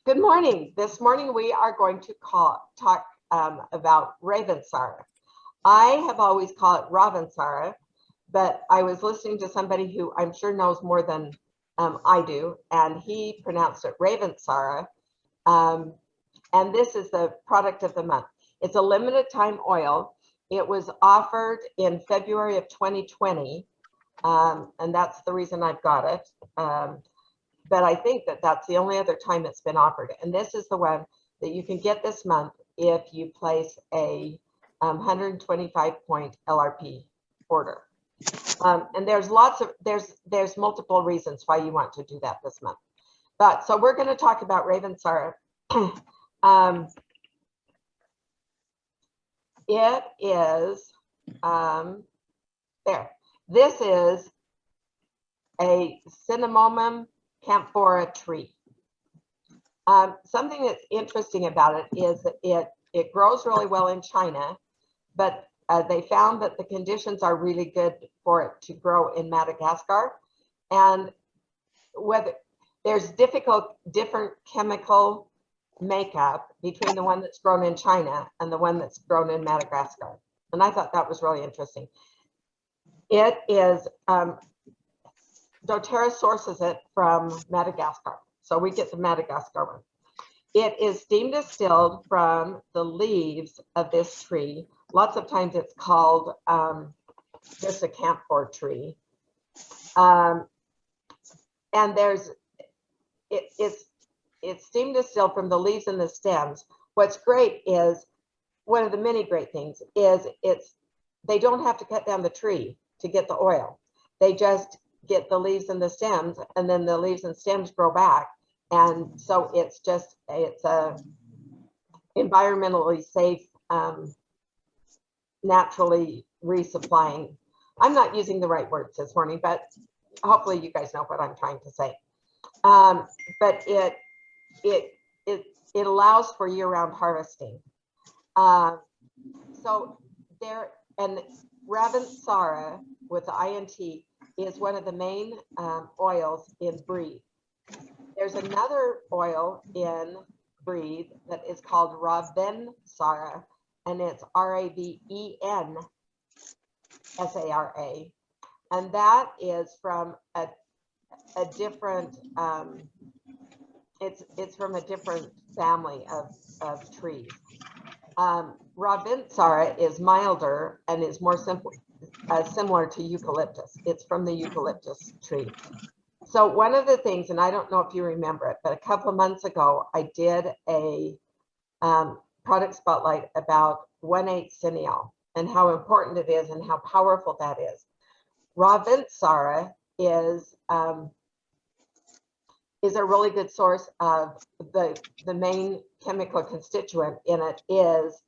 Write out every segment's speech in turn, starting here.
Good morning. This morning we are going to talk about Ravintsara. I have always called it Ravintsara, but I was listening to somebody who I'm sure knows more than I do, and he pronounced it Ravintsara. And this is the product of the month. It's a limited time oil. It was offered in February of 2020, and that's the reason I've got it. But I think that that's the only other time it's been offered. And this is the one that you can get this month if you place a 125 point LRP order. And there's there's multiple reasons why you want to do that this month. But so we're going to talk about Ravintsara. It is there. This is a cinnamomum Camphor tree. Something that's interesting about it is that it grows really well in China, but they found that the conditions are really good for it to grow in Madagascar. And whether there's different chemical makeup between the one that's grown in China and the one that's grown in Madagascar. And I thought that was really interesting. It is DoTerra sources it from Madagascar. So we get the Madagascar one. It is steam distilled from the leaves of this tree. Lots of times it's called just a camphor tree. And it's steam distilled from the leaves and the stems. What's great is, one of the many great things is they don't have to cut down the tree to get the oil. They just get the leaves and the stems, and then the leaves and stems grow back. And so it's a environmentally safe, naturally resupplying. I'm not using the right words this morning, but hopefully you guys know what I'm trying to say. But it allows for year-round harvesting. So there, and Ravintsara with the INT is one of the main oils in Breathe. There's another oil in Breathe that is called Ravintsara, and it's Ravensara, and that is from a different. It's from a different family of trees. Ravintsara is milder and is more simple. Similar to eucalyptus. It's from the eucalyptus tree. So one of the things, and I don't know if you remember it, but a couple of months ago, I did a product spotlight about 1,8 cineol and how important it is and how powerful that is. Ravintsara is a really good source of the main chemical constituent in it is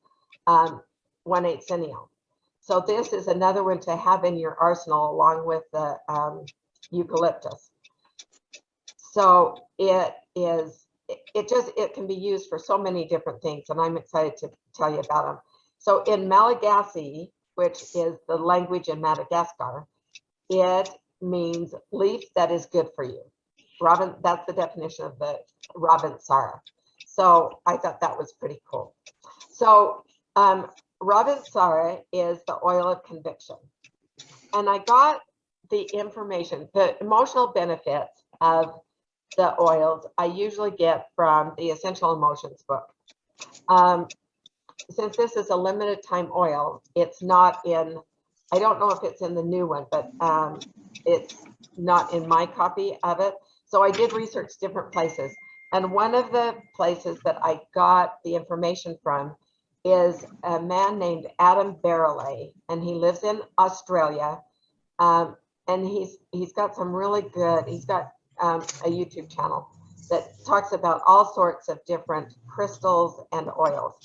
1,8 cineol. So this is another one to have in your arsenal along with the eucalyptus. So it can be used for so many different things, and I'm excited to tell you about them. So in Malagasy, which is the language in Madagascar, it means leaf that is good for you. That's the definition of the Ravintsara. So I thought that was pretty cool. So Ravintsara is the oil of conviction. And I got the information, the emotional benefits of the oils I usually get from the Essential Emotions book. Since this is a limited time oil, it's not in, I don't know if it's in the new one, but it's not in my copy of it. So I did research different places. And one of the places that I got the information from is a man named Adam Barrelay, and he lives in Australia. And he's got some really good, he's got a YouTube channel that talks about all sorts of different crystals and oils.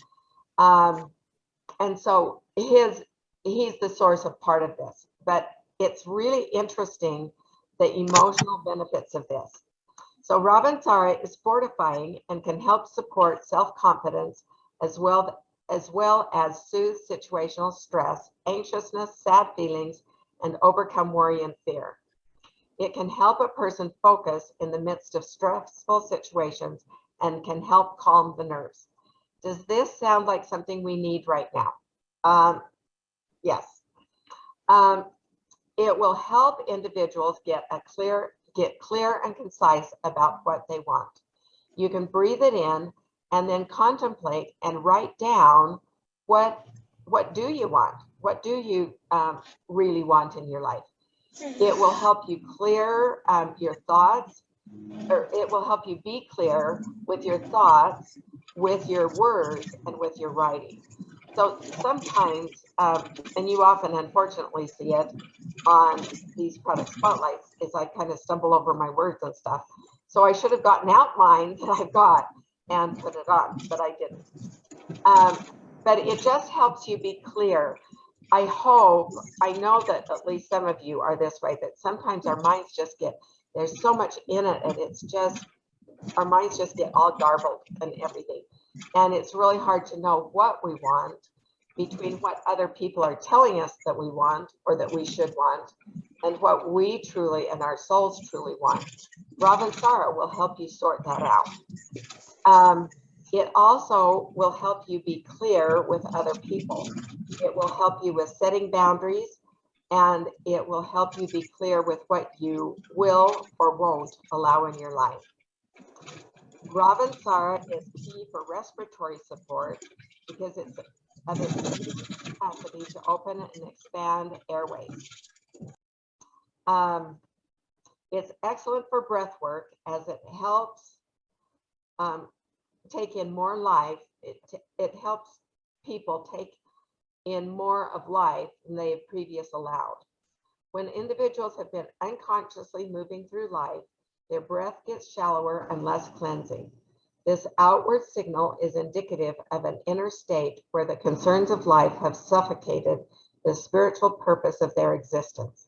And so he's the source of part of this, but it's really interesting, the emotional benefits of this. So Ravintsara is fortifying and can help support self-confidence as well as soothe situational stress, anxiousness, sad feelings, and overcome worry and fear. It can help a person focus in the midst of stressful situations and can help calm the nerves. Does this sound like something we need right now? Yes. It will help individuals get clear and concise about what they want. You can breathe it in and then contemplate and write down what do you want? What do you really want in your life? It will help you clear your thoughts, or it will help you be clear with your thoughts, with your words, and with your writing. So sometimes, and you often unfortunately see it on these product spotlights, is I kind of stumble over my words and stuff. So I should have gotten out mine that I've got and put it on, but I didn't. But it just helps you be clear. I know that at least some of you are this way, that sometimes our minds just get, there's so much in it, and it's just, our minds just get all garbled and everything. And it's really hard to know what we want between what other people are telling us that we want or that we should want, and what we truly and our souls truly want. Ravintsara will help you sort that out. It also will help you be clear with other people. It will help you with setting boundaries, and it will help you be clear with what you will or won't allow in your life. Ravintsara is key for respiratory support because it's of its capacity to open and expand airways. It's excellent for breath work as it helps take in more life. It helps people take in more of life than they have previously allowed. When individuals have been unconsciously moving through life, their breath gets shallower and less cleansing. This outward signal is indicative of an inner state where the concerns of life have suffocated the spiritual purpose of their existence.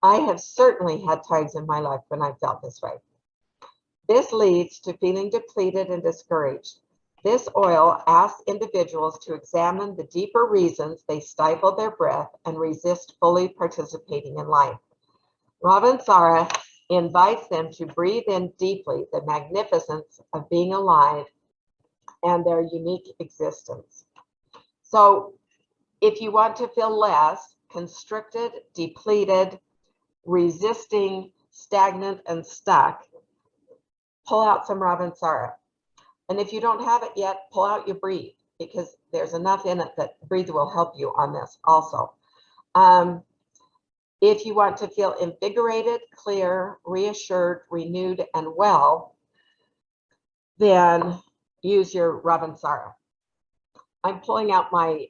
I have certainly had times in my life when I felt this way. This leads to feeling depleted and discouraged. This oil asks individuals to examine the deeper reasons they stifle their breath and resist fully participating in life. Ravintsara invites them to breathe in deeply the magnificence of being alive and their unique existence. So if you want to feel less constricted, depleted, resisting, stagnant, and stuck, pull out some Ravintsara. And if you don't have it yet, pull out your breathe, because there's enough in it that breathe will help you on this also. If you want to feel invigorated, clear, reassured, renewed, and well, then use your Ravintsara. I'm pulling out my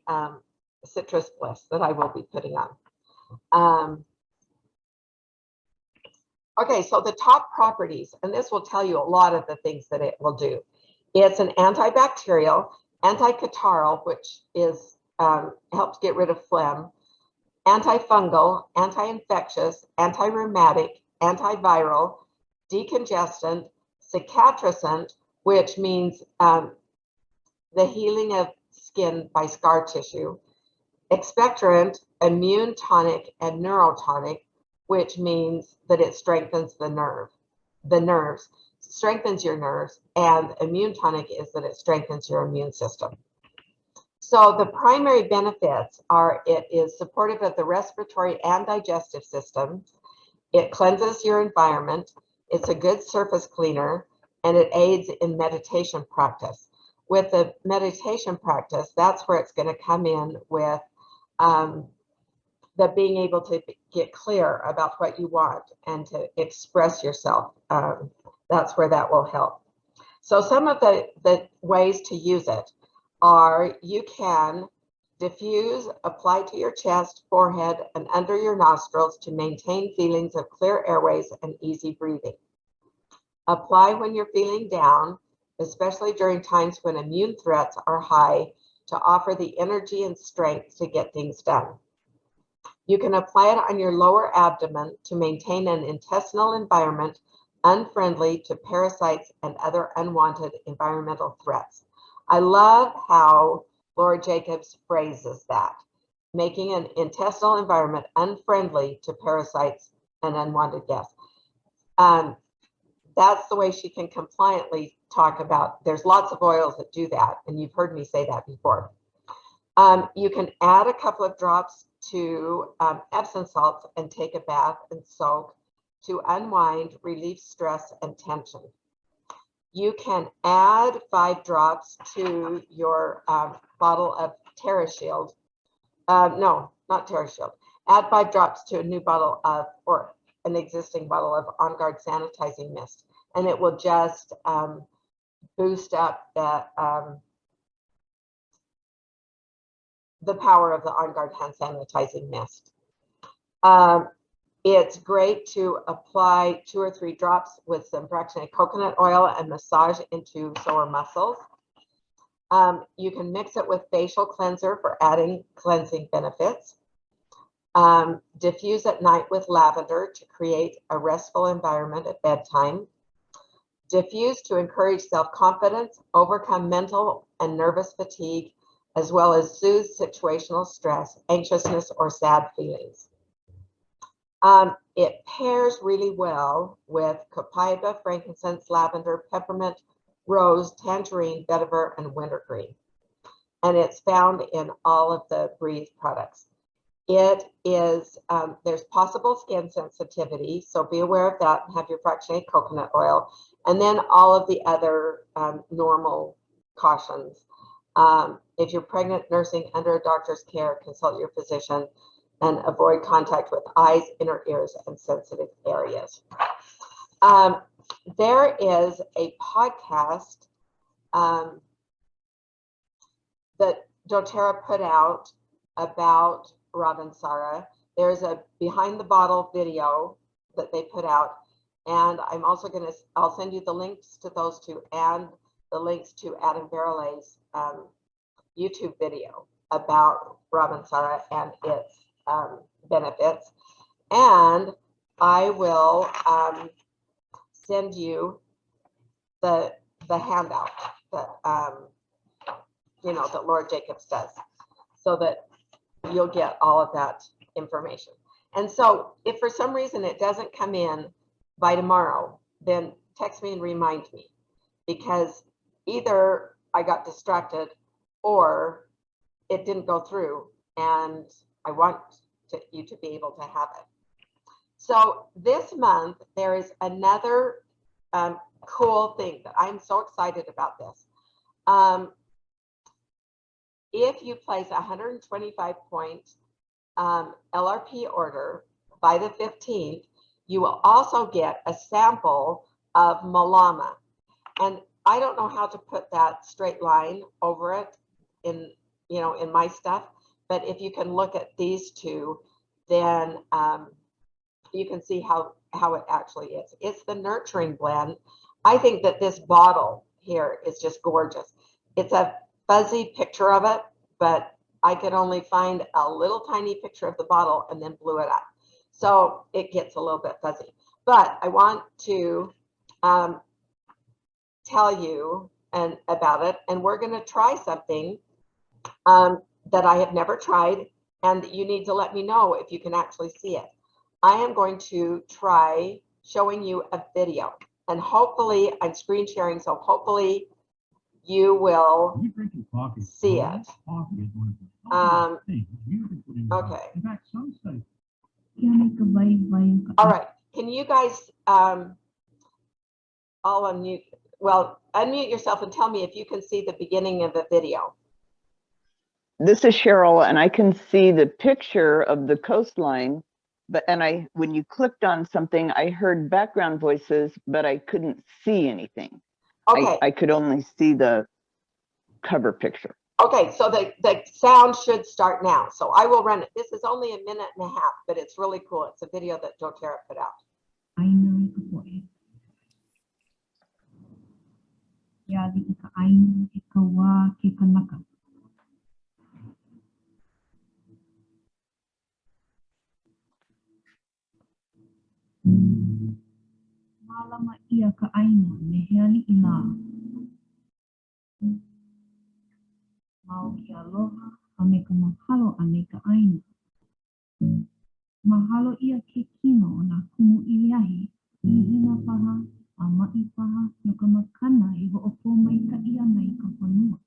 citrus bliss that I will be putting on. Okay, so the top properties, and this will tell you a lot of the things that it will do. It's an antibacterial, anticatarrhal, which is helps get rid of phlegm, antifungal, anti-infectious, anti-rheumatic, antiviral, decongestant, cicatrisant, which means the healing of skin by scar tissue, expectorant, immune tonic, and neurotonic, which means that it strengthens the nerves, strengthens your nerves, and immune tonic is that it strengthens your immune system. So the primary benefits are it is supportive of the respiratory and digestive system. It cleanses your environment. It's a good surface cleaner, and it aids in meditation practice. With the meditation practice, that's where it's going to come in with the being able to get clear about what you want and to express yourself. That's where that will help. So some of the ways to use it are you can diffuse, apply to your chest, forehead, and under your nostrils to maintain feelings of clear airways and easy breathing. Apply when you're feeling down, especially during times when immune threats are high, to offer the energy and strength to get things done. You can apply it on your lower abdomen to maintain an intestinal environment unfriendly to parasites and other unwanted environmental threats. I love how Laura Jacobs phrases that, making an intestinal environment unfriendly to parasites and unwanted guests. That's the way she can compliantly talk about, there's lots of oils that do that, and you've heard me say that before. You can add a couple of drops to Epsom salts and take a bath and soak to unwind, relieve stress and tension. You can add 5 drops to your bottle of TerraShield. No, not TerraShield. Add 5 drops to a new bottle of, or an existing bottle of On Guard sanitizing mist, and it will just boost up the power of the On Guard hand sanitizing mist. It's great to apply 2 or 3 drops with some fractionated coconut oil and massage into sore muscles. You can mix it with facial cleanser for adding cleansing benefits. Diffuse at night with lavender to create a restful environment at bedtime. Diffuse to encourage self-confidence, overcome mental and nervous fatigue, as well as soothe situational stress, anxiousness, or sad feelings. It pairs really well with copaiba, frankincense, lavender, peppermint, rose, tangerine, vetiver, and wintergreen. And it's found in all of the Breathe products. It is, there's possible skin sensitivity, so be aware of that and have your fractionated coconut oil. And then all of the other normal cautions. If you're pregnant, nursing, under a doctor's care, consult your physician and avoid contact with eyes, inner ears, and sensitive areas. There is a podcast that doTerra put out about Ravintsara. There's a behind the bottle video that they put out, and I'm also going to, I'll send you the links to those 2 and the links to Adam Barrelay's YouTube video about Ravintsara and its benefits. And I will send you the handout that you know, that Laura Jacobs does, so that you'll get all of that information. And so if for some reason it doesn't come in by tomorrow, then text me and remind me, because either I got distracted or it didn't go through, and I want you to be able to have it. So this month, there is another cool thing that I'm so excited about this. If you place a 125-point LRP order by the 15th, you will also get a sample of Malarma. And I don't know how to put that straight line over it in, you know, in my stuff, but if you can look at these 2, then you can see how it actually is. It's the nurturing blend. I think that this bottle here is just gorgeous. It's a fuzzy picture of it, but I could only find a little tiny picture of the bottle and then blew it up. So it gets a little bit fuzzy. But I want to tell you about it, and we're going to try something that I have never tried, and you need to let me know if you can actually see it. I am going to try showing you a video, and hopefully I'm screen sharing, so hopefully you will see it. Okay. All right. Can you guys all unmute? Well, unmute yourself and tell me if you can see the beginning of the video. This is Cheryl, and I can see the picture of the coastline, but when you clicked on something, I heard background voices, but I couldn't see anything. Okay. I could only see the cover picture. Okay, so the sound should start now. So I will run it. This is only a minute and a half, but it's really cool. It's a video that doTerra put out. Malama ia ka aina me heali ila. Mau ki aloha a me ka mahalo a me ka aina. Mahalo ia ke kino o na kumu iliahi i hina paha a maipaha no ka makana I ho'opo mai ka ia nei ka honua.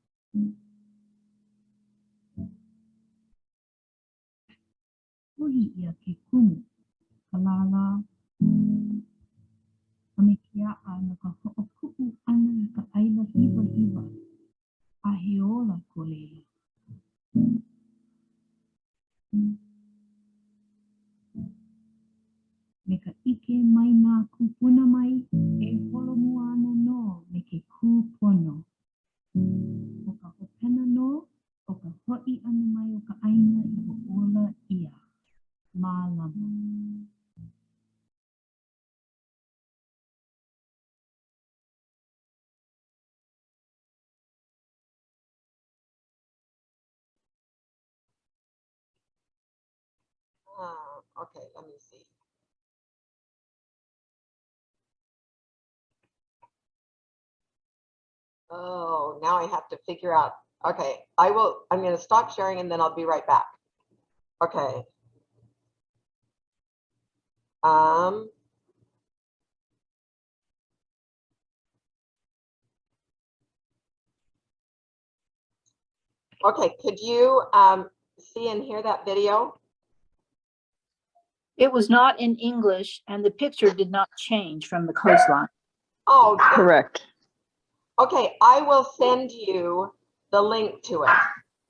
Puhi ia ke kumu, ka lala, a me ki a no ka ho'opu'u ana I ka aila hiwa hiwa, a he ola ko leila. Me ka ike mai nā kupuna mai, e holomua ana no me ke kūpono. O ka hopena no, o ka ho'i ana mai o ka aina I ho'ola ia. Malarma. Okay, let me see. Oh, now I have to figure out. Okay, I'm going to stop sharing and then I'll be right back. Okay. Okay, could you see and hear that video? It was not in English and the picture did not change from the coastline. Oh, Correct. okay, I will send you the link to it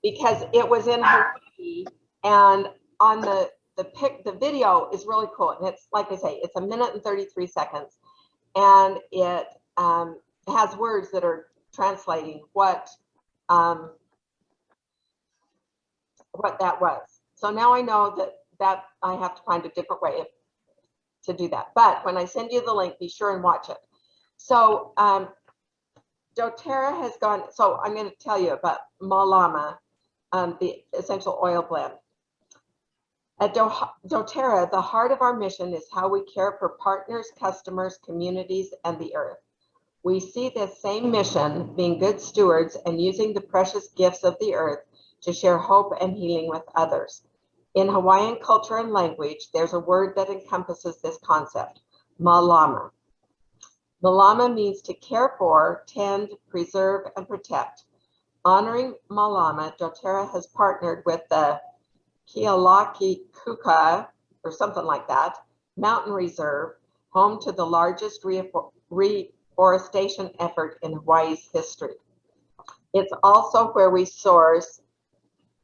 because it was in Hawaii and on the video is really cool. And it's like I say, it's 1 minute and 33 seconds. And it has words that are translating what that was. So now I know that I have to find a different way to do that. But when I send you the link, be sure and watch it. So DoTerra has gone, so I'm going to tell you about Malarma, the essential oil blend. At DoTerra, the heart of our mission is how we care for partners, customers, communities, and the earth. We see this same mission being good stewards and using the precious gifts of the earth to share hope and healing with others. In Hawaiian culture and language, there's a word that encompasses this concept, Malarma. Malarma means to care for, tend, preserve, and protect. Honoring Malarma, DoTerra has partnered with the Kealakekauka, or something like that, mountain reserve, home to the largest reforestation effort in Hawaii's history. It's also where we source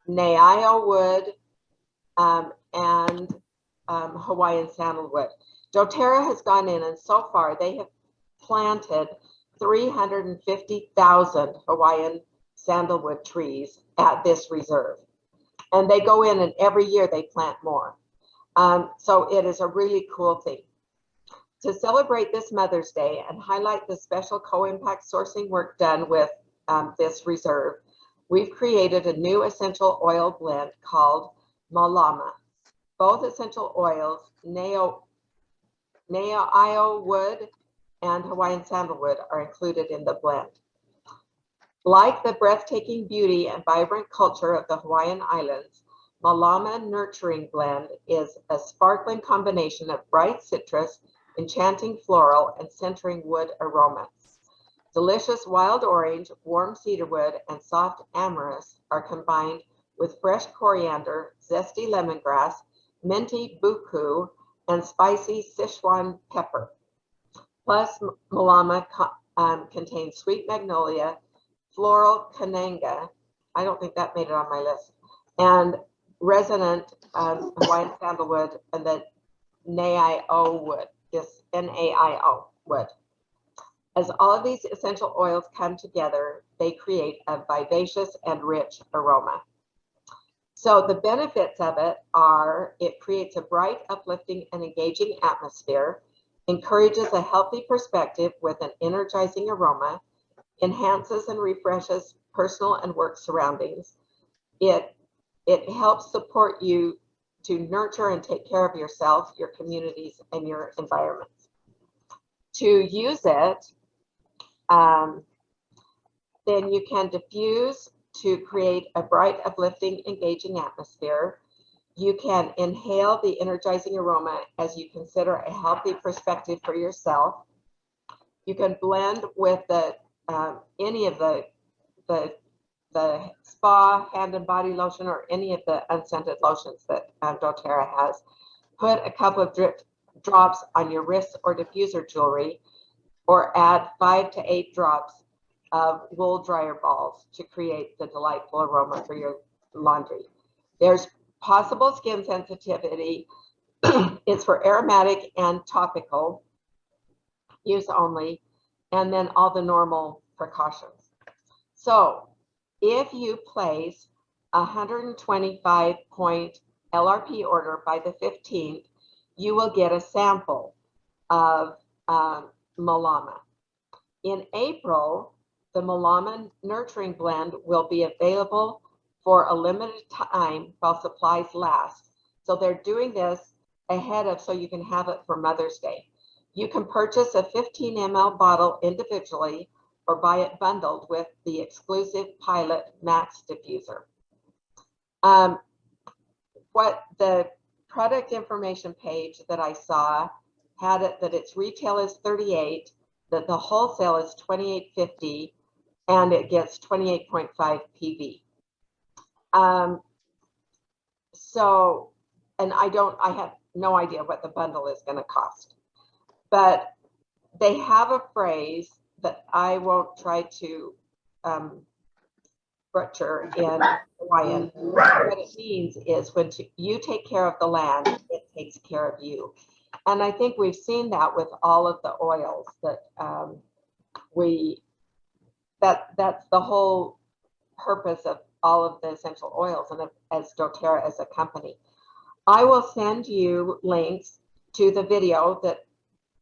Neio wood and Hawaiian sandalwood. DoTerra has gone in and so far they have planted 350,000 Hawaiian sandalwood trees at this reserve. And they go in and every year they plant more. So it is a really cool thing. To celebrate this Mother's Day and highlight the special co-impact sourcing work done with this reserve, we've created a new essential oil blend called Malarma. Both essential oils, Neio wood and Hawaiian sandalwood, are included in the blend. Like the breathtaking beauty and vibrant culture of the Hawaiian Islands, Malarma Nurturing Blend is a sparkling combination of bright citrus, enchanting floral, and centering wood aromas. Delicious wild orange, warm cedarwood, and soft amarice are combined with fresh coriander, zesty lemongrass, minty buku, and spicy Sichuan pepper. Plus, Malarma contains sweet magnolia, floral cananga, I don't think that made it on my list, and resonant Hawaiian sandalwood and the Neio wood, this N-A-I-O wood. As all of these essential oils come together, they create a vivacious and rich aroma. So the benefits of it are it creates a bright, uplifting, and engaging atmosphere, encourages a healthy perspective with an energizing aroma, enhances and refreshes personal and work surroundings. It helps support you to nurture and take care of yourself, your communities, and your environments. To use it, then you can diffuse to create a bright, uplifting, engaging atmosphere. You can inhale the energizing aroma as you consider a healthy perspective for yourself. You can blend with the any of the spa hand and body lotion or any of the unscented lotions that doTERRA has. Put a couple of drops on your wrist or diffuser jewelry, or add 5 to 8 drops of wool dryer balls to create the delightful aroma for your laundry. There's possible skin sensitivity. It's for aromatic and topical use only, and then all the normal precautions. So if you place a 125 point LRP order by the 15th, you will get a sample of Malarma. In April, the Malarma Nurturing Blend will be available for a limited time while supplies last. So they're doing this ahead of, so you can have it for Mother's Day. You can purchase a 15 ml bottle individually or buy it bundled with the exclusive Pilot Max diffuser. What the product information page that I saw had it that its retail is $38, that the wholesale is $28.50, and it gets 28.5 PV. So, and I have no idea what the bundle is going to cost, but they have a phrase that I won't try to butcher in Hawaiian. What it means is when you take care of the land, it takes care of you. And I think we've seen that with all of the oils that that's the whole purpose of all of the essential oils and as doTERRA as a company. I will send you links to the video that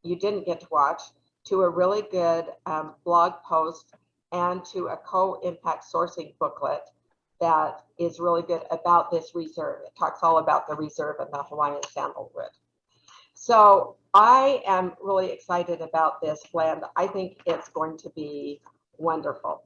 you didn't get to watch, to a really good blog post, and to a co-impact sourcing booklet that is really good about this reserve. It talks all about the reserve and the Hawaiian sandalwood. So I am really excited about this blend. I think it's going to be wonderful.